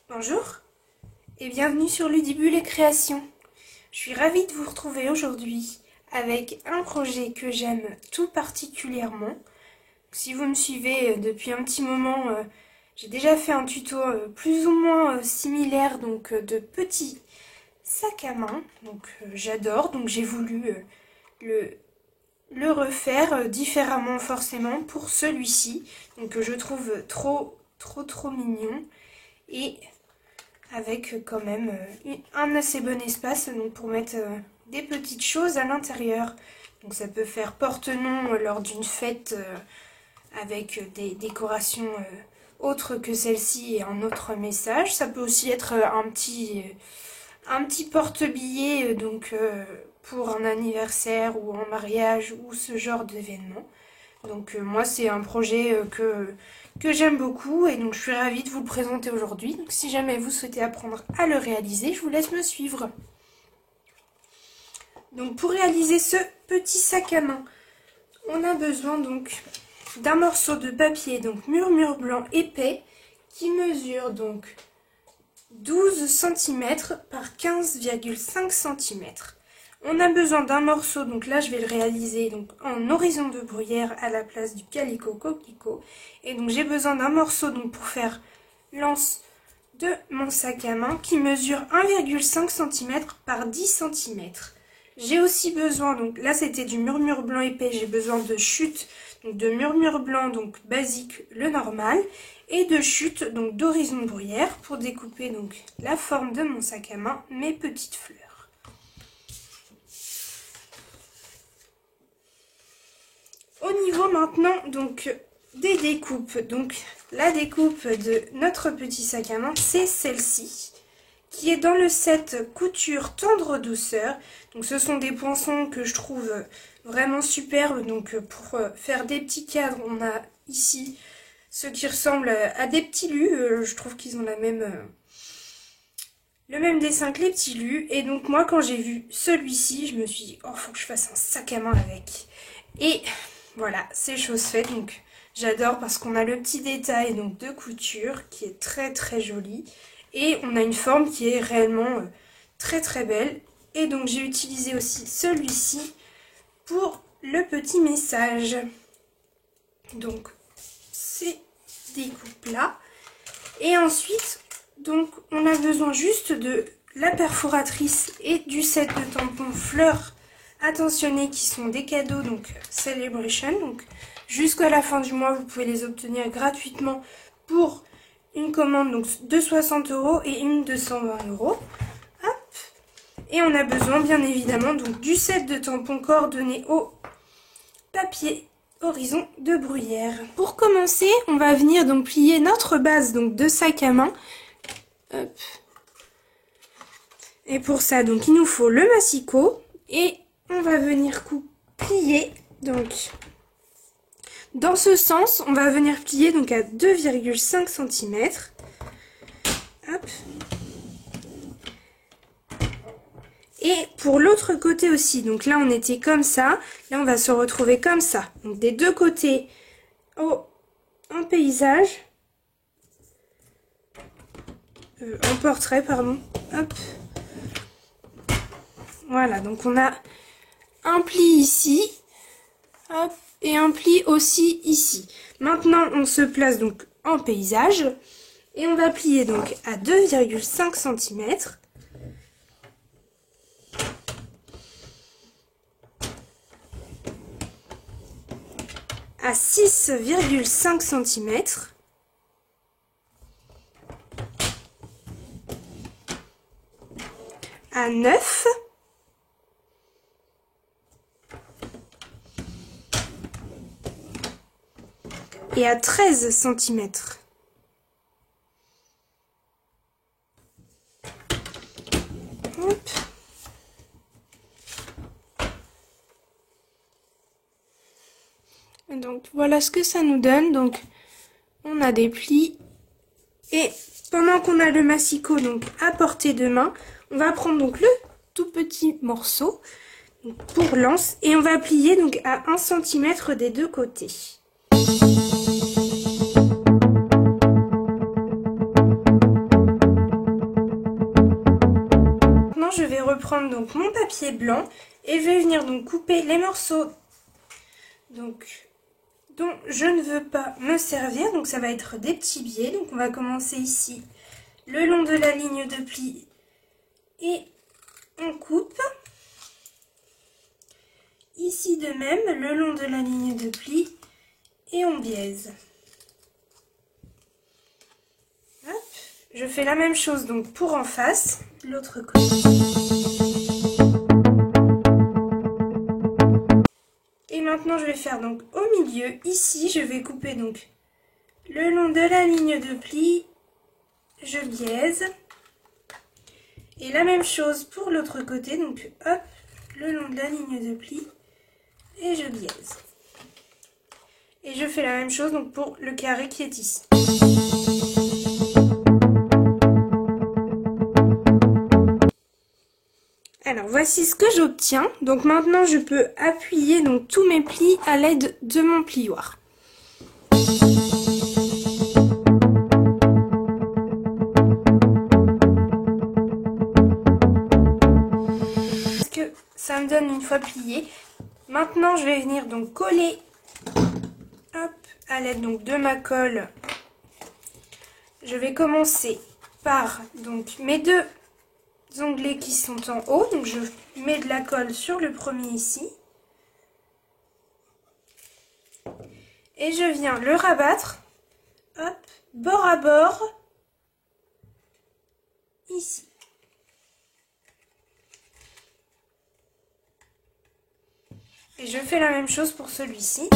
Bonjour et bienvenue sur Ludibule et Création. Je suis ravie de vous retrouver aujourd'hui avec un projet que j'aime tout particulièrement. Si vous me suivez depuis un petit moment, j'ai déjà fait un tuto plus ou moins similaire de petits sacs à main. J'adore, donc j'ai voulu le refaire différemment forcément pour celui-ci. Donc je trouve trop mignon et avec quand même un assez bon espace pour mettre des petites choses à l'intérieur. Donc ça peut faire porte-nom lors d'une fête avec des décorations autres que celle-ci et un autre message. Ça peut aussi être un petit porte-billet pour un anniversaire ou un mariage ou ce genre d'événement. Donc moi c'est un projet que j'aime beaucoup et donc je suis ravie de vous le présenter aujourd'hui. Donc si jamais vous souhaitez apprendre à le réaliser, je vous laisse me suivre. Donc pour réaliser ce petit sac à main, on a besoin donc d'un morceau de papier, donc murmure blanc épais, qui mesure donc 12 cm par 15,5 cm. On a besoin d'un morceau, donc là je vais le réaliser en horizon de bruyère à la place du calico coquelicot. Et donc j'ai besoin d'un morceau pour faire l'anse de mon sac à main qui mesure 1,5 cm par 10 cm. J'ai aussi besoin, donc là c'était du murmure blanc épais, j'ai besoin de chute, donc de murmure blanc basique, le normal, et de chute d'horizon de bruyère pour découper la forme de mon sac à main, mes petites fleurs. Au niveau maintenant des découpes, la découpe de notre petit sac à main, c'est celle-ci, qui est dans le set couture tendre douceur. Donc ce sont des poinçons que je trouve vraiment superbes. Pour faire des petits cadres, on a ici ceux qui ressemblent à des petits lus. Je trouve qu'ils ont le même dessin que les petits lus. Et donc moi quand j'ai vu celui-ci, je me suis dit, oh, faut que je fasse un sac à main avec. Et voilà, c'est chose faite. Donc j'adore parce qu'on a le petit détail de couture qui est très joli. Et on a une forme qui est réellement très belle. Et donc j'ai utilisé aussi celui-ci pour le petit message. Donc ces découpes là. Et ensuite, on a besoin juste de la perforatrice et du set de tampons fleurs attentionnés qui sont des cadeaux Celebration. Jusqu'à la fin du mois, vous pouvez les obtenir gratuitement pour une commande de 60 € et une de 120 €. Hop. Et on a besoin bien évidemment du set de tampons coordonnés au papier horizon de bruyère. Pour commencer, on va venir plier notre base de sac à main. Hop. Et pour ça, il nous faut le massicot et on va venir plier dans ce sens, on va venir plier à 2,5 cm. Hop. Et pour l'autre côté aussi, là on était comme ça, là on va se retrouver comme ça. Donc des deux côtés en paysage, en portrait pardon. Hop. Voilà, donc on a un pli ici, hop, et un pli aussi ici. Maintenant on se place en paysage et on va plier à 2,5 cm. À 6,5 cm. À 9. Et à 13 cm. Hop. Donc voilà ce que ça nous donne. On a des plis et pendant qu'on a le massicot à portée de main, on va prendre le tout petit morceau pour l'anse et on va plier à 1 cm des deux côtés. reprendre donc mon papier blanc et je vais venir donc couper les morceaux donc, dont je ne veux pas me servir. Donc ça va être des petits biais. Donc on va commencer ici le long de la ligne de pli et on coupe. Ici de même le long de la ligne de pli et on biaise. Hop. Je fais la même chose donc pour en face, l'autre côté. Et maintenant je vais faire donc au milieu, ici je vais couper donc le long de la ligne de pli, je biaise. Et la même chose pour l'autre côté, donc hop, le long de la ligne de pli et je biaise. Et je fais la même chose donc pour le carré qui est ici. Alors voici ce que j'obtiens. Donc maintenant je peux appuyer donc tous mes plis à l'aide de mon plioir. Parce que ça me donne une fois plié. Maintenant je vais venir donc coller hop, à l'aide donc de ma colle. Je vais commencer par donc mes deux onglets qui sont en haut. Donc je mets de la colle sur le premier ici. Et je viens le rabattre, hop, bord à bord, ici. Et je fais la même chose pour celui-ci.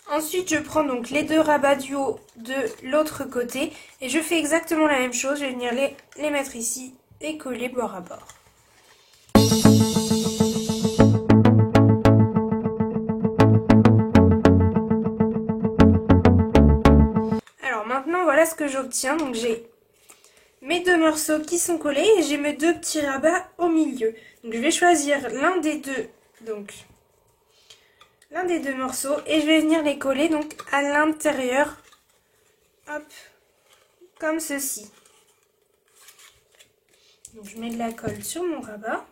Ensuite, je prends donc les deux rabats du haut de l'autre côté et je fais exactement la même chose. Je vais venir les mettre ici et coller bord à bord. Alors maintenant, voilà ce que j'obtiens. Donc j'ai mes deux morceaux qui sont collés et j'ai mes deux petits rabats au milieu. Donc je vais choisir l'un des deux, morceaux et je vais venir les coller donc à l'intérieur, hop, comme ceci. Donc je mets de la colle sur mon rabat.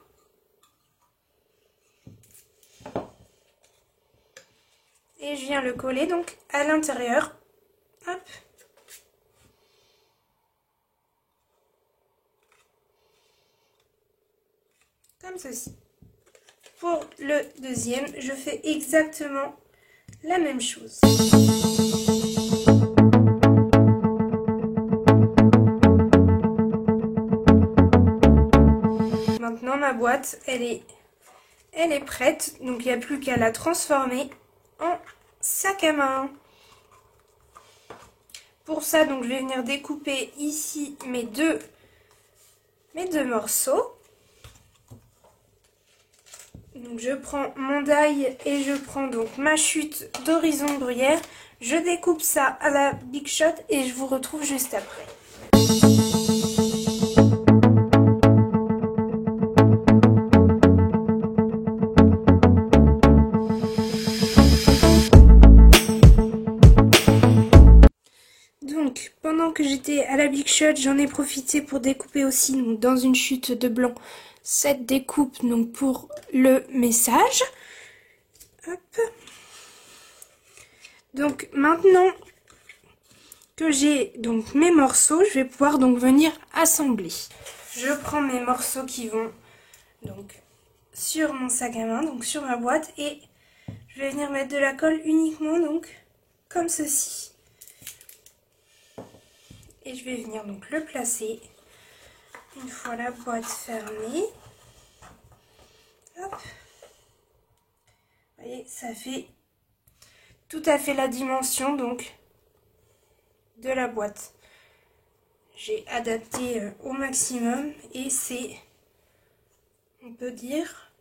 Et je viens le coller donc à l'intérieur, hop. Comme ceci. Pour le deuxième, je fais exactement la même chose. Maintenant ma boîte, elle est prête, donc il n'y a plus qu'à la transformer en sac à main. Pour ça, donc je vais venir découper ici mes deux morceaux. Donc je prends mon die et je prends donc ma chute d'horizon de bruyère. Je découpe ça à la Big Shot et je vous retrouve juste après. Donc pendant que j'étais à la Big Shot, j'en ai profité pour découper aussi donc, dans une chute de blanc cette découpe donc pour le message. Hop. Donc maintenant que j'ai donc mes morceaux, je vais pouvoir donc venir assembler. Je prends mes morceaux qui vont donc sur mon sac à main, donc sur ma boîte, et je vais venir mettre de la colle uniquement donc comme ceci. Et je vais venir donc le placer une fois la boîte fermée. Hop. Vous voyez, ça fait tout à fait la dimension donc de la boîte. J'ai adapté au maximum et c'est, on peut dire,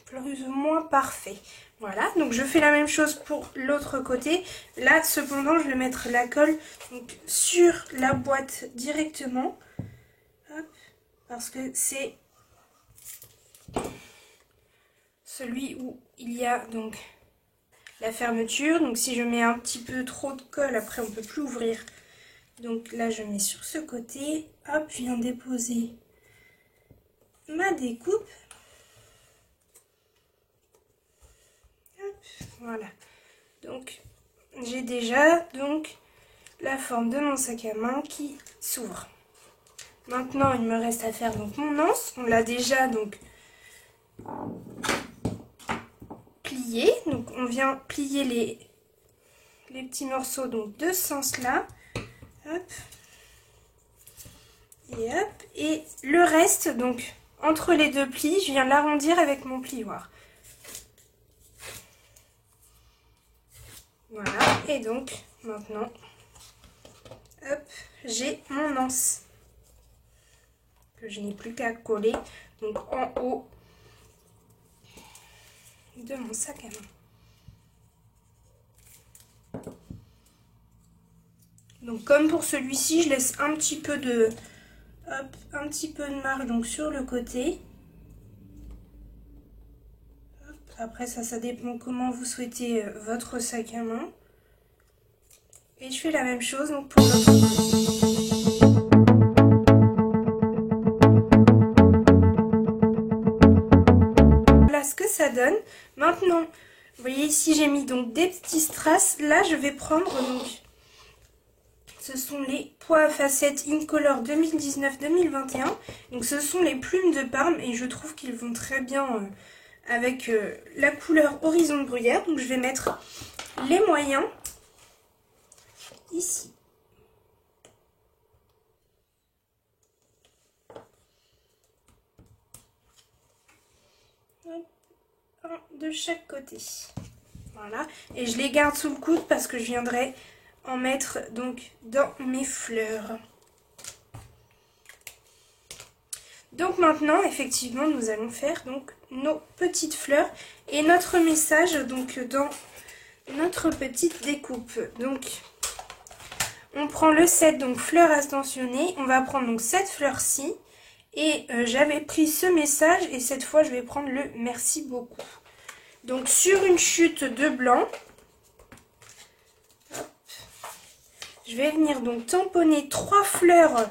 plus ou moins parfait. Voilà, donc je fais la même chose pour l'autre côté. Là, cependant, je vais mettre la colle donc, sur la boîte directement. Hop, parce que c'est celui où il y a donc la fermeture. Donc si je mets un petit peu trop de colle, après on ne peut plus ouvrir Donc là, je mets sur ce côté. Hop, je viens déposer ma découpe. Hop, voilà. Donc, j'ai déjà donc la forme de mon sac à main qui s'ouvre. Maintenant, il me reste à faire donc mon anse. On l'a déjà donc plié. Donc, on vient plier les petits morceaux donc de ce sens-là. Hop. Et hop. Et le reste, donc, entre les deux plis, je viens l'arrondir avec mon plioir. Voilà. Et donc, maintenant, hop, j'ai mon anse. Que je n'ai plus qu'à coller, donc, en haut de mon sac à main. Donc comme pour celui-ci, je laisse un petit peu de marge donc sur le côté. Hop, après ça dépend comment vous souhaitez votre sac à main. Et je fais la même chose donc pour l'autre côté. Voilà ce que ça donne. Maintenant, vous voyez ici j'ai mis donc des petits strass. Là je vais prendre donc, ce sont les pois à facettes Incolor 2019-2021. Donc ce sont les plumes de Parme et je trouve qu'ils vont très bien avec la couleur horizon de bruyère. Donc je vais mettre les moyens ici. Un de chaque côté. Voilà. Et je les garde sous le coude parce que je viendrai en mettre donc dans mes fleurs. Donc maintenant, effectivement, nous allons faire donc nos petites fleurs et notre message donc dans notre petite découpe. Donc, on prend le set donc fleurs ascensionnées. On va prendre donc cette fleur-ci et j'avais pris ce message et cette fois, je vais prendre le merci beaucoup. Donc sur une chute de blanc. Je vais venir donc tamponner 3 fleurs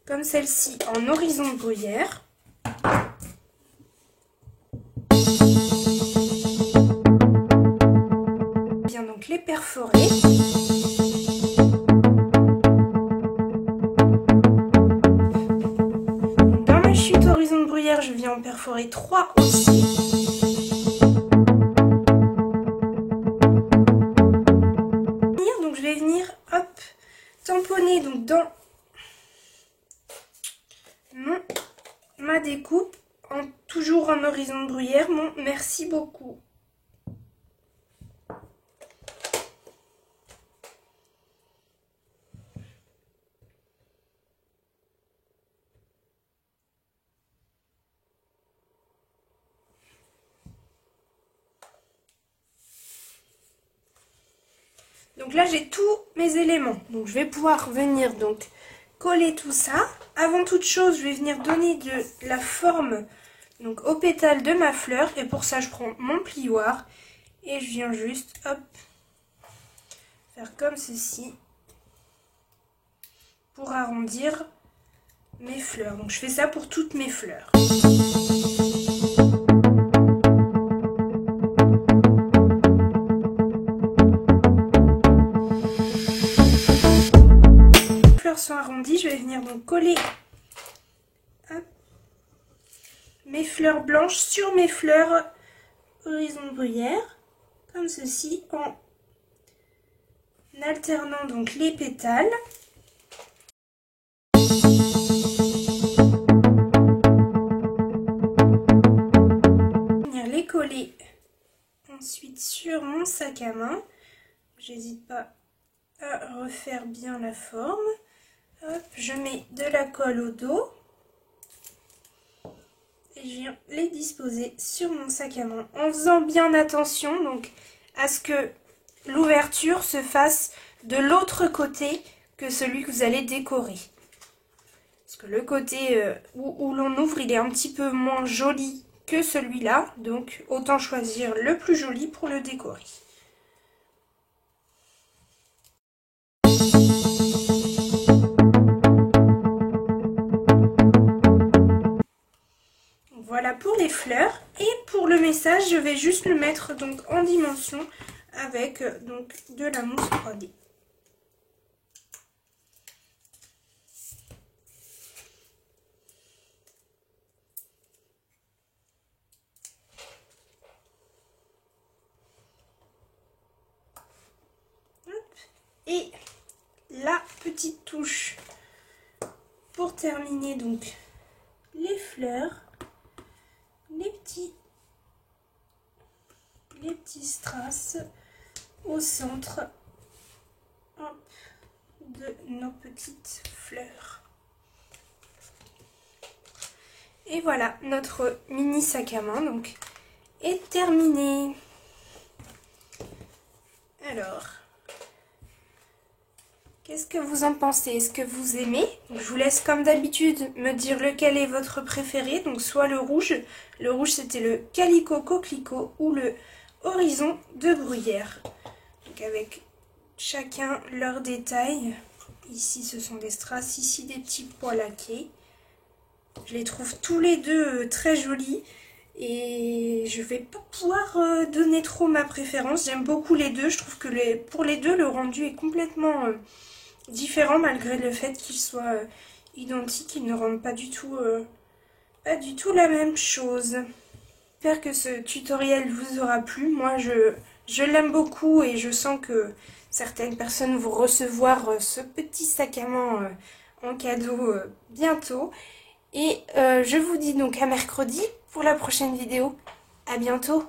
comme celle-ci en horizon de bruyère. Je viens donc les perforer. Dans ma chute horizon de bruyère, je viens en perforer 3 aussi. Donc je vais venir, hop, tamponner donc dans ma découpe, toujours en horizon de bruyère, mon merci beaucoup. Donc là j'ai tous mes éléments, donc je vais pouvoir venir donc coller tout ça. Avant toute chose, je vais venir donner de la forme donc aux pétales de ma fleur et pour ça je prends mon plioir et je viens juste hop faire comme ceci pour arrondir mes fleurs. Donc je fais ça pour toutes mes fleurs. Sont arrondies, je vais venir donc coller hop, mes fleurs blanches sur mes fleurs horizon de bruyère comme ceci en alternant donc les pétales. Venir les coller ensuite sur mon sac à main. J'hésite pas à refaire bien la forme. Hop, je mets de la colle au dos et je viens les disposer sur mon sac à main en faisant bien attention donc à ce que l'ouverture se fasse de l'autre côté que celui que vous allez décorer. Parce que le côté où l'on ouvre, il est un petit peu moins joli que celui-là, donc autant choisir le plus joli pour le décorer. Voilà pour les fleurs. Et pour le message, je vais juste le mettre donc en dimension avec donc de la mousse 3D. Et la petite touche pour terminer donc les fleurs, les petits strass au centre, hop, de nos petites fleurs. Et voilà, notre mini sac à main donc est terminé. Alors, qu'est-ce que vous en pensez? Est-ce que vous aimez? Donc, je vous laisse comme d'habitude me dire lequel est votre préféré. Donc soit le rouge c'était le Calico Coquelicot ou le Horizon de Bruyère. Donc avec chacun leurs détails. Ici ce sont des strass, ici des petits pois laqués. Je les trouve tous les deux très jolis. Et je vais pas pouvoir donner trop ma préférence. J'aime beaucoup les deux. Je trouve que pour les deux, le rendu est complètement différent malgré le fait qu'ils soient identiques. Ils ne rendent pas du tout la même chose. J'espère que ce tutoriel vous aura plu. Moi, je l'aime beaucoup et je sens que certaines personnes vont recevoir ce petit sac à main en cadeau bientôt. Et je vous dis donc à mercredi pour la prochaine vidéo. À bientôt!